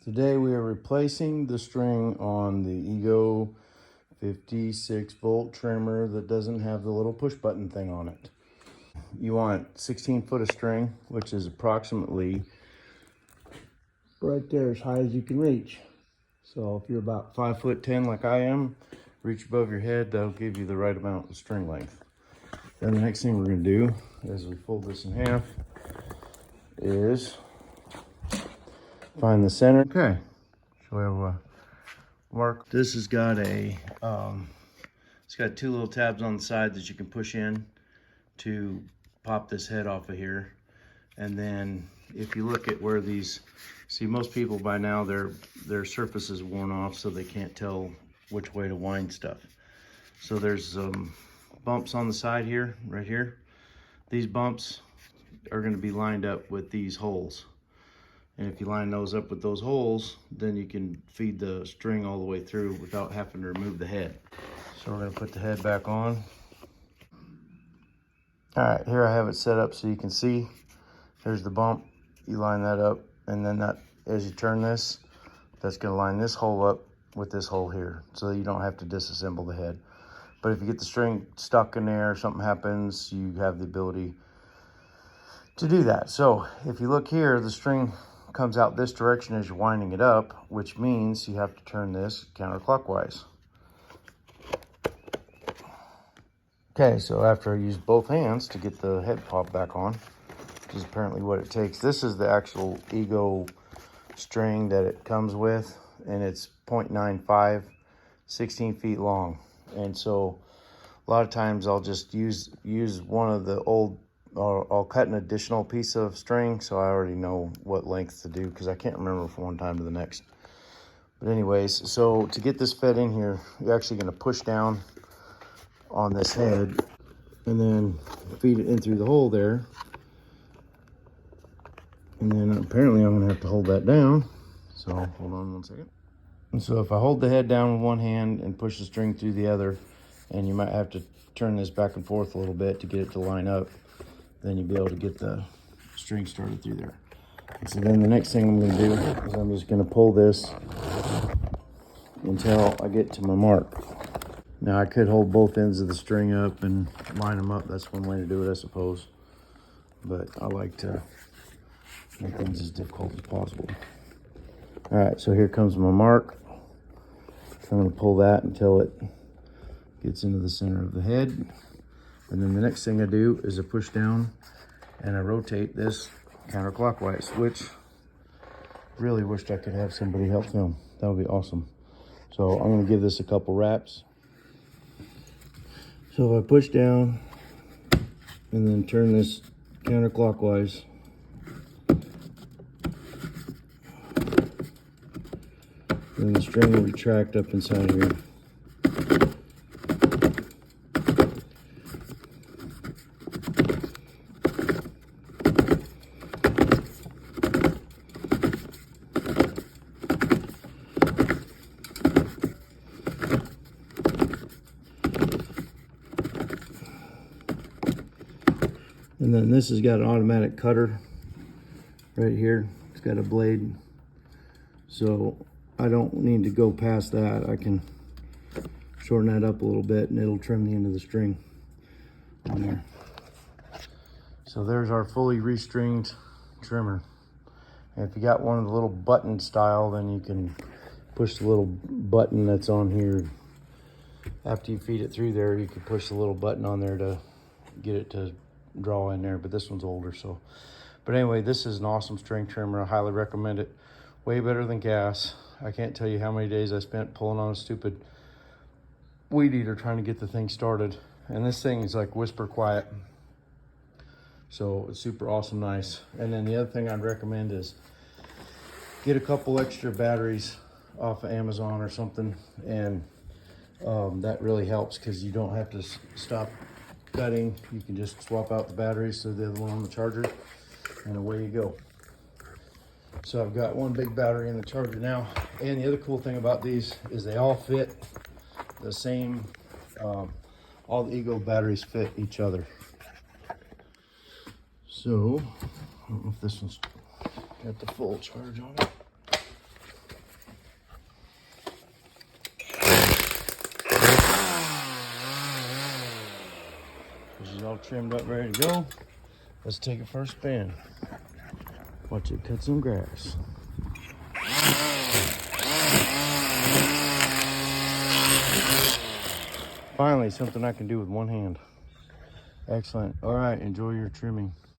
Today we are replacing the string on the Ego 56 volt trimmer that doesn't have the little push button thing on it. You want 16 foot of string, which is approximately right there as high as you can reach. So if you're about 5'10" like I am, reach above your head, that'll give you the right amount of string length. Then the next thing we're going to do as we fold this in half is find the center. Okay, so we have a mark. This has got a it's got two little tabs on the side that you can push in to pop this head off of here. And then if you look at where these, see, most people by now their surface is worn off, so they can't tell which way to wind stuff. So there's bumps on the side here, right here. These bumps are going to be lined up with these holes. And if you line those up with those holes, then you can feed the string all the way through without having to remove the head. So we're going to put the head back on. All right, here I have it set up so you can see. There's the bump. You line that up, and then that, as you turn this, that's going to line this hole up with this hole here, so you don't have to disassemble the head. But if you get the string stuck in there, something happens, you have the ability to do that. So if you look here, the string comes out this direction as you're winding it up, which means you have to turn this counterclockwise. Okay, so after I use both hands to get the head pop back on, which is apparently what it takes. This is the actual Ego string that it comes with, and it's 0.95, 16 feet long. And so a lot of times I'll just use one of the old, or I'll cut an additional piece of string, so I already know what length to do, because I can't remember from one time to the next. But anyways, so to get this fed in here, you're actually going to push down on this head and then feed it in through the hole there. And then apparently I'm going to have to hold that down. So hold on one second. And so if I hold the head down with one hand and push the string through the other, and you might have to turn this back and forth a little bit to get it to line up, then you'll be able to get the string started through there. And so then the next thing I'm going to do is I'm just going to pull this until I get to my mark. Now I could hold both ends of the string up and line them up. That's one way to do it, I suppose. But I like to make things as difficult as possible. All right, so here comes my mark. I'm going to pull that until it gets into the center of the head. And then the next thing I do is I push down and I rotate this counterclockwise, which really wished I could have somebody help film. That would be awesome. So I'm going to give this a couple wraps. So if I push down and then turn this counterclockwise, then the string will retract up inside here. And then this has got an automatic cutter right here. It's got a blade. So I don't need to go past that. I can shorten that up a little bit and it'll trim the end of the string on there. So there's our fully restringed trimmer. And if you got one of the little button style, then you can push the little button that's on here. After you feed it through there, you can push the little button on there to get it to draw in there, but this one's older. So, but anyway, this is an awesome string trimmer. I highly recommend it. Way better than gas. I can't tell you how many days I spent pulling on a stupid weed eater trying to get the thing started. And this thing is like whisper quiet. So it's super awesome, nice. And then the other thing I'd recommend is get a couple extra batteries off of Amazon or something. And that really helps, because you don't have to stop cutting. You can just swap out the batteries to the other one on the charger, and away you go. So I've got one big battery in the charger now. And the other cool thing about these is they all fit the same. All the Ego batteries fit each other. So I don't know if this one's got the full charge on it. all trimmed up, ready to go. Let's take it for a spin. Watch it cut some grass. Finally, something I can do with one hand. Excellent. All right, enjoy your trimming.